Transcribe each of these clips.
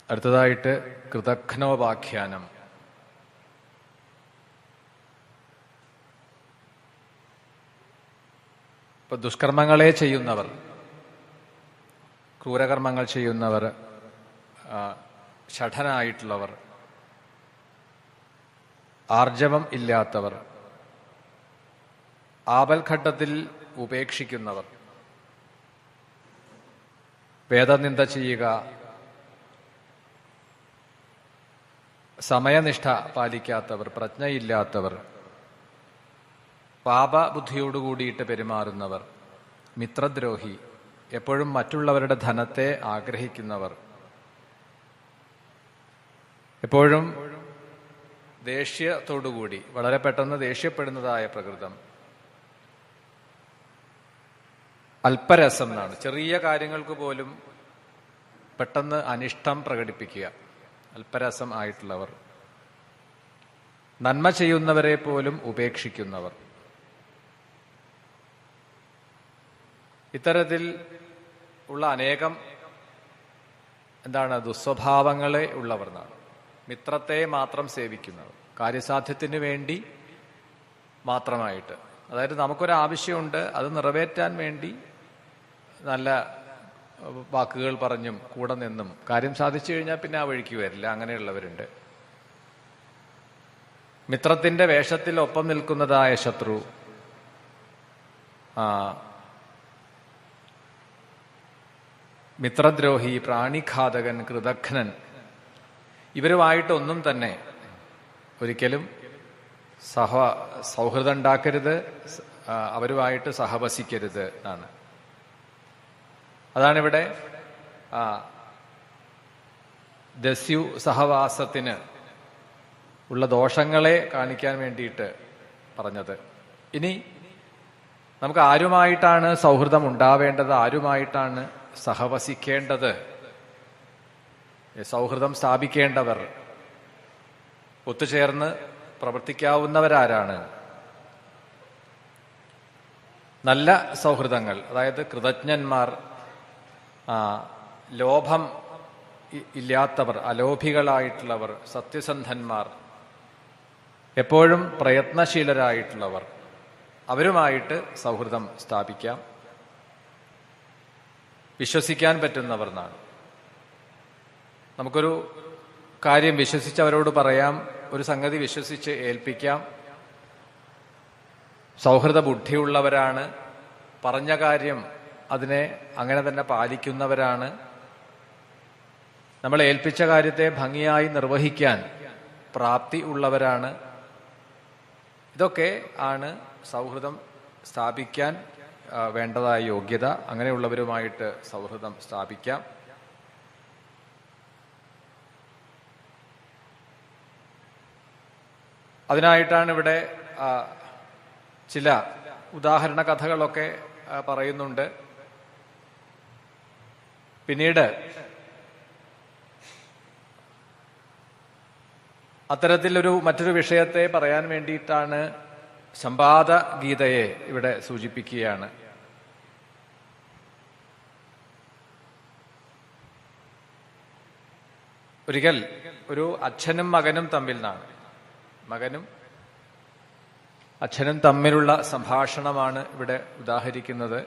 അടുത്തതായിട്ട് കൃതഘ്നോപാഖ്യാനം. ഇപ്പൊ ദുഷ്കർമ്മങ്ങളെ ചെയ്യുന്നവർ, ക്രൂരകർമ്മങ്ങൾ ചെയ്യുന്നവർ, ഷഠനായിട്ടുള്ളവർ, ആർജവം ഇല്ലാത്തവർ, ആപൽഘട്ടത്തിൽ ഉപേക്ഷിക്കുന്നവർ, വേദനിന്ദ ചെയ്യുക, സമയനിഷ്ഠ പാലിക്കാത്തവർ, പ്രജ്ഞയില്ലാത്തവർ, പാപബുദ്ധിയോടുകൂടിയിട്ട് പെരുമാറുന്നവർ, മിത്രദ്രോഹി, എപ്പോഴും മറ്റുള്ളവരുടെ ധനത്തെ ആഗ്രഹിക്കുന്നവർ, എപ്പോഴും ദേഷ്യത്തോടുകൂടി വളരെ പെട്ടെന്ന് ദേഷ്യപ്പെടുന്നതായ പ്രകൃതം, അല്പരസം എന്നാണ്, ചെറിയ കാര്യങ്ങൾക്ക് പോലും പെട്ടെന്ന് അനിഷ്ടം പ്രകടിപ്പിക്കുക, അല്പരസം ആയിട്ടുള്ളവർ, നന്മ ചെയ്യുന്നവരെ പോലും ഉപേക്ഷിക്കുന്നവർ, ഇത്തരത്തിൽ ഉള്ള അനേകം ദുസ്വഭാവങ്ങളെ ഉള്ളവർ എന്നാണ്. മിത്രത്തെ മാത്രം സേവിക്കുന്നവർ, കാര്യസാധ്യത്തിന് വേണ്ടി മാത്രമായിട്ട്, അതായത് നമുക്കൊരാവശ്യമുണ്ട്, അത് നിറവേറ്റാൻ വേണ്ടി നല്ല വാക്കുകൾ പറഞ്ഞും കൂടെ നിന്നും കാര്യം സാധിച്ചു കഴിഞ്ഞാൽ പിന്നെ ആ വഴിക്ക് വരില്ല, അങ്ങനെയുള്ളവരുണ്ട്. മിത്രത്തിന്റെ വേഷത്തിൽ ഒപ്പം നിൽക്കുന്നതായ ശത്രു, മിത്രദ്രോഹി, പ്രാണിഘാതകൻ, കൃതഘ്നൻ, ഇവരുമായിട്ടൊന്നും തന്നെ ഒരിക്കലും സൗഹൃദം ഉണ്ടാക്കരുത്, അവരുമായിട്ട് സഹവസിക്കരുത് എന്നാണ്. അതാണിവിടെ ദസ്യു സഹവാസത്തിന് ഉള്ള ദോഷങ്ങളെ കാണിക്കാൻ വേണ്ടിയിട്ട് പറഞ്ഞത്. ഇനി നമുക്ക് ആരുമായിട്ടാണ് സൗഹൃദം ഉണ്ടാവേണ്ടത്, ആരുമായിട്ടാണ് സഹവസിക്കേണ്ടത്, സൗഹൃദം സ്ഥാപിക്കേണ്ടവർ, ഒത്തുചേർന്ന് പ്രവർത്തിക്കാവുന്നവരാരാണ്? നല്ല സൗഹൃദങ്ങൾ, അതായത് കൃതജ്ഞന്മാർ, ലോഭം ഇല്ലാത്തവർ, അലോഭികളായിട്ടുള്ളവർ, സത്യസന്ധന്മാർ, എപ്പോഴും പ്രയത്നശീലരായിട്ടുള്ളവർ, അവരുമായിട്ട് സൗഹൃദം സ്ഥാപിക്കാം. വിശ്വസിക്കാൻ പറ്റുന്നവർ എന്നാണ്. നമുക്കൊരു കാര്യം വിശ്വസിച്ച് അവരോട് പറയാം, ഒരു സംഗതി വിശ്വസിച്ച് ഏൽപ്പിക്കാം. സൗഹൃദ ബുദ്ധിയുള്ളവരാണ്, പറഞ്ഞ കാര്യം അതിനെ അങ്ങനെ തന്നെ പാലിക്കുന്നവരാണ്, നമ്മൾ ഏൽപ്പിച്ച കാര്യത്തെ ഭംഗിയായി നിർവഹിക്കാൻ പ്രാപ്തി ഉള്ളവരാണ്. ഇതൊക്കെ ആണ് സൗഹൃദം സ്ഥാപിക്കാൻ വേണ്ടതായ യോഗ്യത. അങ്ങനെയുള്ളവരുമായിട്ട് സൗഹൃദം സ്ഥാപിക്കാം. അതിനായിട്ടാണ് ഇവിടെ ചില ഉദാഹരണ കഥകളൊക്കെ പറയുന്നുണ്ട്. പിന്നീട് അത്തരത്തിലൊരു മറ്റൊരു വിഷയത്തെ പറയാൻ വേണ്ടിയിട്ടാണ് സംവാദ ഗീതയെ ഇവിടെ സൂചിപ്പിക്കുകയാണ്. ഒരിക്കൽ ഒരു അച്ഛനും മകനും തമ്മിൽ നിന്നാണ്, മകനും അച്ഛനും തമ്മിലുള്ള സംഭാഷണമാണ് ഇവിടെ ഉദാഹരിക്കുന്നത്.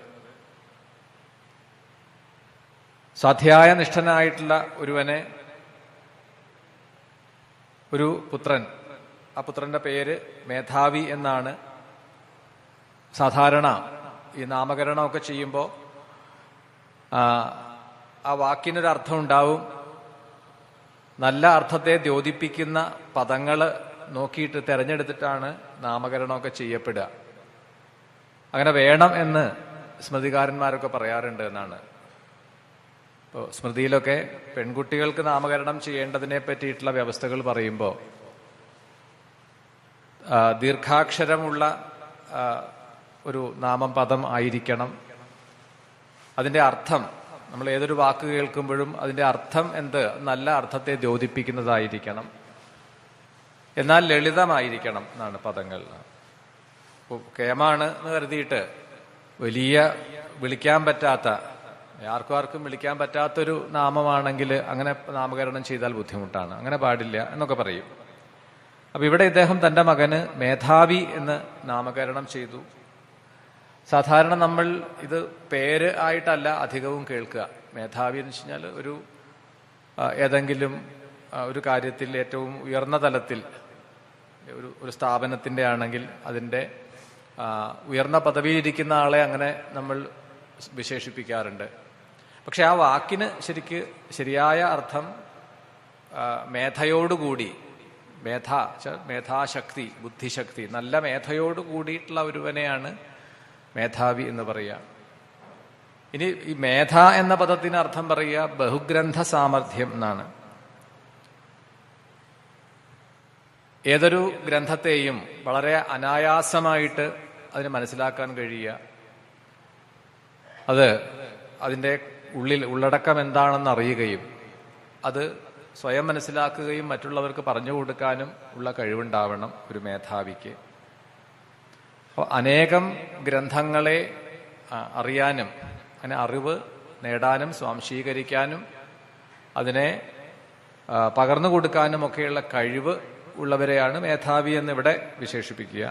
സ്വാധ്യായ നിഷ്ഠനായിട്ടുള്ള ഒരുവനെ ഒരു പുത്രൻ, ആ പുത്രന്റെ പേര് മേധാവി എന്നാണ്. സാധാരണ ഈ നാമകരണമൊക്കെ ചെയ്യുമ്പോൾ ആ വാക്കിനൊരർത്ഥം ഉണ്ടാവും. നല്ല അർത്ഥത്തെ ദ്യോതിപ്പിക്കുന്ന പദങ്ങൾ നോക്കിയിട്ട് തെരഞ്ഞെടുത്തിട്ടാണ് നാമകരണമൊക്കെ ചെയ്യപ്പെടുക. അങ്ങനെ വേണം എന്ന് സ്മൃതികാരന്മാരൊക്കെ പറയാറുണ്ട് എന്നാണ്. ഇപ്പോൾ സ്മൃതിയിലൊക്കെ പെൺകുട്ടികൾക്ക് നാമകരണം ചെയ്യേണ്ടതിനെ പറ്റിയിട്ടുള്ള വ്യവസ്ഥകൾ പറയുമ്പോൾ ദീർഘാക്ഷരമുള്ള ഒരു നാമം പദം ആയിരിക്കണം. അതിൻ്റെ അർത്ഥം, നമ്മൾ ഏതൊരു വാക്ക് കേൾക്കുമ്പോഴും അതിൻ്റെ അർത്ഥം എന്ത്, നല്ല അർത്ഥത്തെ ദ്യോതിപ്പിക്കുന്നതായിരിക്കണം. എന്നാൽ ലളിതമായിരിക്കണം എന്നാണ് പദങ്ങൾ. കേമാണ് എന്ന് കരുതിയിട്ട് വലിയ വിളിക്കാൻ പറ്റാത്ത ആർക്കും വിളിക്കാൻ പറ്റാത്തൊരു നാമമാണെങ്കിൽ അങ്ങനെ നാമകരണം ചെയ്താൽ ബുദ്ധിമുട്ടാണ്, അങ്ങനെ പാടില്ല എന്നൊക്കെ പറയും. അപ്പൊ ഇവിടെ ഇദ്ദേഹം തന്റെ മകന് മേധാവി എന്ന് നാമകരണം ചെയ്തു. സാധാരണ നമ്മൾ ഇത് പേര് ആയിട്ടല്ല അധികവും കേൾക്കുക. മേധാവി എന്ന് വെച്ച് കഴിഞ്ഞാൽ ഏതെങ്കിലും ഒരു കാര്യത്തിൽ ഏറ്റവും ഉയർന്ന തലത്തിൽ ഒരു സ്ഥാപനത്തിന്റെ ആണെങ്കിൽ അതിന്റെ ഉയർന്ന പദവിയിലിരിക്കുന്ന ആളെ അങ്ങനെ നമ്മൾ വിശേഷിപ്പിക്കാറുണ്ട്. പക്ഷെ ആ വാക്കിന് ശരിയായ അർത്ഥം മേധയോടുകൂടി, മേധാശക്തി, ബുദ്ധിശക്തി, നല്ല മേധയോട് കൂടിയിട്ടുള്ള ഒരുവനെയാണ് മേധാവി എന്ന് പറയുക. ഇനി ഈ മേധ എന്ന പദത്തിന് അർത്ഥം പറയുക ബഹുഗ്രന്ഥ സാമർഥ്യം എന്നാണ്. ഏതൊരു ഗ്രന്ഥത്തെയും വളരെ അനായാസമായിട്ട് അതിന് മനസ്സിലാക്കാൻ കഴിയുക, അത് അതിൻ്റെ ഉള്ളടക്കം എന്താണെന്ന് അറിയുകയും അത് സ്വയം മനസ്സിലാക്കുകയും മറ്റുള്ളവർക്ക് പറഞ്ഞു കൊടുക്കാനും ഉള്ള കഴിവുണ്ടാവണം ഒരു മേധാവിക്ക്. അപ്പോൾ അനേകം ഗ്രന്ഥങ്ങളെ അറിയാനും അങ്ങനെ അറിവ് നേടാനും സ്വാംശീകരിക്കാനും അതിനെ പകർന്നു കൊടുക്കാനും ഒക്കെയുള്ള കഴിവ് ഉള്ളവരെയാണ് മേധാവി എന്നിവിടെ വിശേഷിപ്പിക്കുക.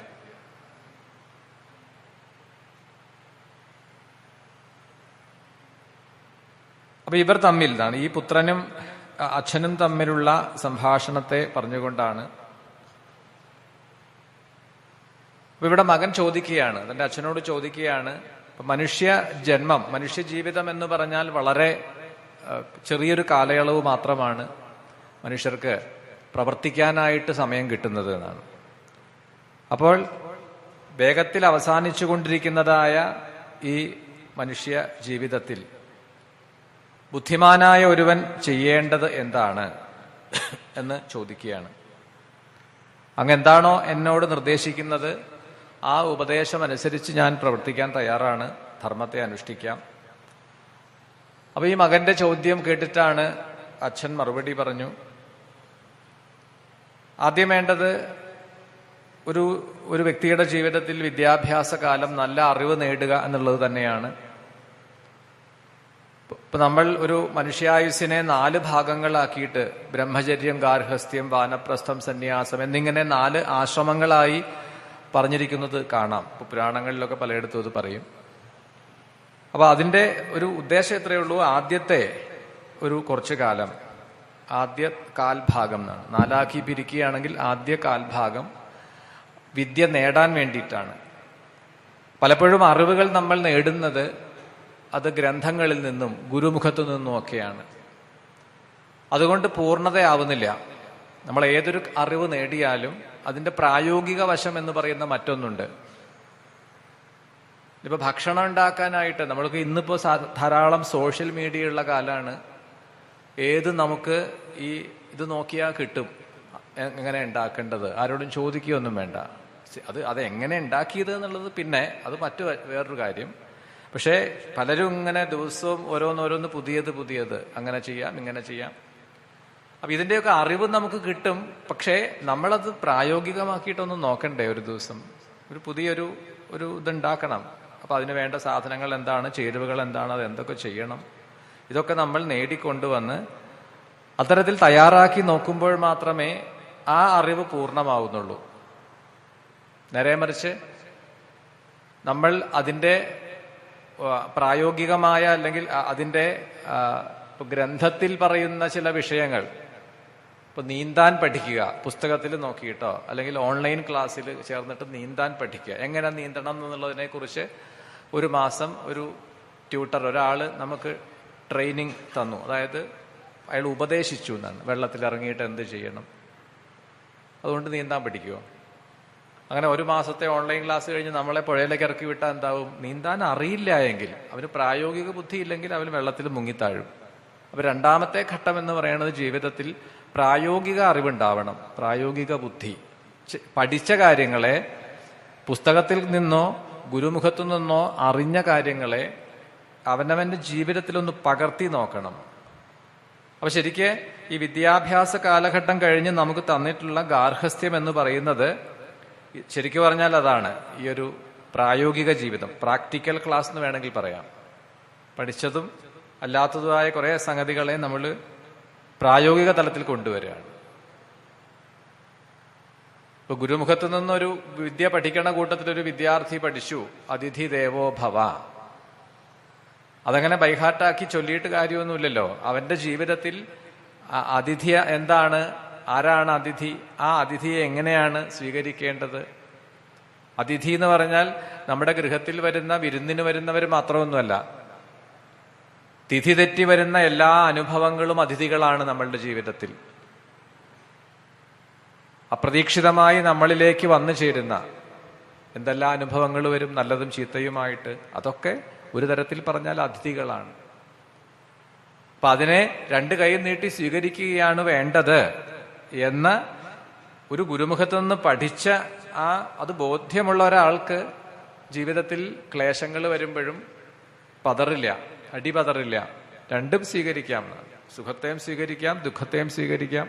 അപ്പൊ ഇവർ തമ്മിലാണ്, ഈ പുത്രനും അച്ഛനും തമ്മിലുള്ള സംഭാഷണത്തെ പറഞ്ഞുകൊണ്ടാണ്. അപ്പൊ ഇവിടെ മകൻ ചോദിക്കുകയാണ്, തന്റെ അച്ഛനോട് ചോദിക്കുകയാണ്, മനുഷ്യ ജന്മം, മനുഷ്യ ജീവിതം എന്ന് പറഞ്ഞാൽ വളരെ ചെറിയൊരു കാലയളവ് മാത്രമാണ് മനുഷ്യർക്ക് പ്രവർത്തിക്കാനായിട്ട് സമയം കിട്ടുന്നത് എന്നാണ്. അപ്പോൾ വേഗത്തിൽ അവസാനിച്ചു കൊണ്ടിരിക്കുന്നതായ ഈ മനുഷ്യ ജീവിതത്തിൽ ബുദ്ധിമാനായ ഒരുവൻ ചെയ്യേണ്ടത് എന്താണ് എന്ന് ചോദിക്കുകയാണ്. അങ്ങ് എന്താണോ എന്നോട് നിർദ്ദേശിക്കുന്നത് ആ ഉപദേശം അനുസരിച്ച് ഞാൻ പ്രവർത്തിക്കാൻ തയ്യാറാണ്, ധർമ്മത്തെ അനുഷ്ഠിക്കാം. അപ്പൊ ഈ മകന്റെ ചോദ്യം കേട്ടിട്ടാണ് അച്ഛൻ മറുപടി പറഞ്ഞു, ആദ്യം വേണ്ടത് ഒരു വ്യക്തിയുടെ ജീവിതത്തിൽ വിദ്യാഭ്യാസ കാലം നല്ല അറിവ് നേടുക എന്നുള്ളത് തന്നെയാണ്. ഇപ്പൊ നമ്മൾ ഒരു മനുഷ്യായുസ്സിനെ 4 ഭാഗങ്ങളാക്കിയിട്ട് ബ്രഹ്മചര്യം, ഗാർഹസ്ഥ്യം, വാനപ്രസ്ഥം, സന്യാസം എന്നിങ്ങനെ 4 ആശ്രമങ്ങളായി പറഞ്ഞിരിക്കുന്നത് കാണാം. ഇപ്പൊ പുരാണങ്ങളിലൊക്കെ പലയിടത്തും ഇത് പറയും. അപ്പൊ അതിന്റെ ഒരു ഉദ്ദേശം എത്രയേ ഉള്ളൂ, ആദ്യത്തെ കുറച്ചു കാലം, ആദ്യ കാൽഭാഗം എന്നാണ്. 4ആക്കി പിരിക്കുകയാണെങ്കിൽ ആദ്യ കാൽഭാഗം വിദ്യ നേടാൻ വേണ്ടിയിട്ടാണ്. പലപ്പോഴും അറിവുകൾ നമ്മൾ നേടുന്നത് അത് ഗ്രന്ഥങ്ങളിൽ നിന്നും ഗുരുമുഖത്തു നിന്നും ഒക്കെയാണ്. അതുകൊണ്ട് പൂർണ്ണതയാവുന്നില്ല. നമ്മൾ ഏതൊരു അറിവ് നേടിയാലും അതിന്റെ പ്രായോഗിക വശം എന്ന് പറയുന്ന മറ്റൊന്നുണ്ട്. ഇപ്പൊ ഭക്ഷണം ഉണ്ടാക്കാനായിട്ട് നമ്മൾക്ക് ഇന്നിപ്പോ ധാരാളം സോഷ്യൽ മീഡിയ ഉള്ള കാലമാണ്. നമുക്ക് ഇത് നോക്കിയാൽ കിട്ടും എങ്ങനെ ഉണ്ടാക്കേണ്ടത്, ആരോടും ചോദിക്കുകയൊന്നും വേണ്ട. അത് എങ്ങനെ ഉണ്ടാക്കിയത് എന്നുള്ളത് പിന്നെ അത് വേറൊരു കാര്യം. പക്ഷേ പലരും ഇങ്ങനെ ദിവസവും ഓരോന്നോരോന്ന് പുതിയത് അങ്ങനെ ചെയ്യാം, ഇങ്ങനെ ചെയ്യാം. അപ്പൊ ഇതിന്റെയൊക്കെ അറിവ് നമുക്ക് കിട്ടും. പക്ഷേ നമ്മളത് പ്രായോഗികമാക്കിയിട്ടൊന്നും നോക്കണ്ടേ? ഒരു ദിവസം പുതിയൊരു ഇതുണ്ടാക്കണം. അപ്പൊ അതിന് വേണ്ട സാധനങ്ങൾ എന്താണ്, ചേരുവകൾ എന്താണ്, അത് എന്തൊക്കെ ചെയ്യണം, ഇതൊക്കെ നമ്മൾ നേടിക്കൊണ്ടുവന്ന് അത്തരത്തിൽ തയ്യാറാക്കി നോക്കുമ്പോൾ മാത്രമേ ആ അറിവ് പൂർണ്ണമാവുന്നുള്ളൂ. നേരെ മറിച്ച് നമ്മൾ അതിൻ്റെ പ്രായോഗികമായ അല്ലെങ്കിൽ അതിൻ്റെ ഗ്രന്ഥത്തിൽ പറയുന്ന ചില വിഷയങ്ങൾ, ഇപ്പൊ നീന്താൻ പഠിക്കുക, പുസ്തകത്തിൽ നോക്കിയിട്ടോ അല്ലെങ്കിൽ ഓൺലൈൻ ക്ലാസ്സിൽ ചേർന്നിട്ട് നീന്താൻ പഠിക്കുക, എങ്ങനെ നീന്തണം എന്നുള്ളതിനെ കുറിച്ച് 1 മാസം ഒരു ട്യൂട്ടർ, ഒരാള് നമുക്ക് ട്രെയിനിങ് തന്നു. അതായത് അയാൾ ഉപദേശിച്ചു എന്നാണ്, വെള്ളത്തിൽ ഇറങ്ങിയിട്ട് എന്ത് ചെയ്യണം, അതുകൊണ്ട് നീന്താൻ പഠിക്കുമോ? അങ്ങനെ 1 മാസത്തെ ഓൺലൈൻ ക്ലാസ് കഴിഞ്ഞ് നമ്മളെ പുഴയിലേക്ക് ഇറക്കി വിട്ടാൽ എന്താവും? നീന്താൻ അറിയില്ല എങ്കിൽ, അവന് പ്രായോഗിക ബുദ്ധി ഇല്ലെങ്കിൽ അവന് വെള്ളത്തിൽ മുങ്ങിത്താഴും. അപ്പൊ 2ാമത്തെ ഘട്ടം എന്ന് പറയുന്നത് ജീവിതത്തിൽ പ്രായോഗിക അറിവുണ്ടാവണം, പ്രായോഗിക ബുദ്ധി. പഠിച്ച കാര്യങ്ങളെ പുസ്തകത്തിൽ നിന്നോ ഗുരുമുഖത്തു നിന്നോ അറിഞ്ഞ കാര്യങ്ങളെ അവനവന്റെ ജീവിതത്തിലൊന്ന് പകർത്തി നോക്കണം. അപ്പൊ ശരിക്ക് ഈ വിദ്യാഭ്യാസ കാലഘട്ടം കഴിഞ്ഞ് നമുക്ക് തന്നിട്ടുള്ള ഗാർഹസ്ഥ്യം എന്ന് പറയുന്നത് ശരിക്കും പറഞ്ഞാൽ അതാണ് ഈ ഒരു പ്രായോഗിക ജീവിതം, പ്രാക്ടിക്കൽ ക്ലാസ് എന്ന് വേണമെങ്കിൽ പറയാം. പഠിച്ചതും അല്ലാത്തതുമായ കുറെ സംഗതികളെ നമ്മൾ പ്രായോഗിക തലത്തിൽ കൊണ്ടുവരികയാണ്. ഇപ്പൊ ഗുരുമുഖത്തു നിന്നൊരു വിദ്യ പഠിക്കണ കൂട്ടത്തിലൊരു വിദ്യാർത്ഥി പഠിച്ചു അതിഥി ദേവോ ഭവ. അതങ്ങനെ ബൈഹാർട്ടാക്കി ചൊല്ലിയിട്ട് കാര്യമൊന്നുമില്ലല്ലോ. അവന്റെ ജീവിതത്തിൽ അതിഥി എന്താണ്, ആരാണ് അതിഥി, ആ അതിഥിയെ എങ്ങനെയാണ് സ്വീകരിക്കേണ്ടത്. അതിഥി എന്ന് പറഞ്ഞാൽ നമ്മുടെ ഗൃഹത്തിൽ വരുന്ന വിരുന്നിന് വരുന്നവർ മാത്രമൊന്നുമല്ല. തിഥി തെറ്റി വരുന്ന എല്ലാ അനുഭവങ്ങളും അതിഥികളാണ് നമ്മളുടെ ജീവിതത്തിൽ. അപ്രതീക്ഷിതമായി നമ്മളിലേക്ക് വന്നു ചേരുന്ന എന്തെല്ലാം അനുഭവങ്ങൾ വരും, നല്ലതും ചീത്തയുമായിട്ട്, അതൊക്കെ ഒരു തരത്തിൽ പറഞ്ഞാൽ അതിഥികളാണ്. അപ്പൊ അതിനെ രണ്ട് കൈ നീട്ടി സ്വീകരിക്കുകയാണ് വേണ്ടത് എന്ന് ഒരു ഗുരുമുഖത്തു നിന്ന് പഠിച്ച അത് ബോധ്യമുള്ള ഒരാൾക്ക് ജീവിതത്തിൽ ക്ലേശങ്ങൾ വരുമ്പോഴും പതറില്ല, അടിപതറില്ല. രണ്ടും സ്വീകരിക്കാം. സുഖത്തെയും സ്വീകരിക്കാം, ദുഃഖത്തെയും സ്വീകരിക്കാം.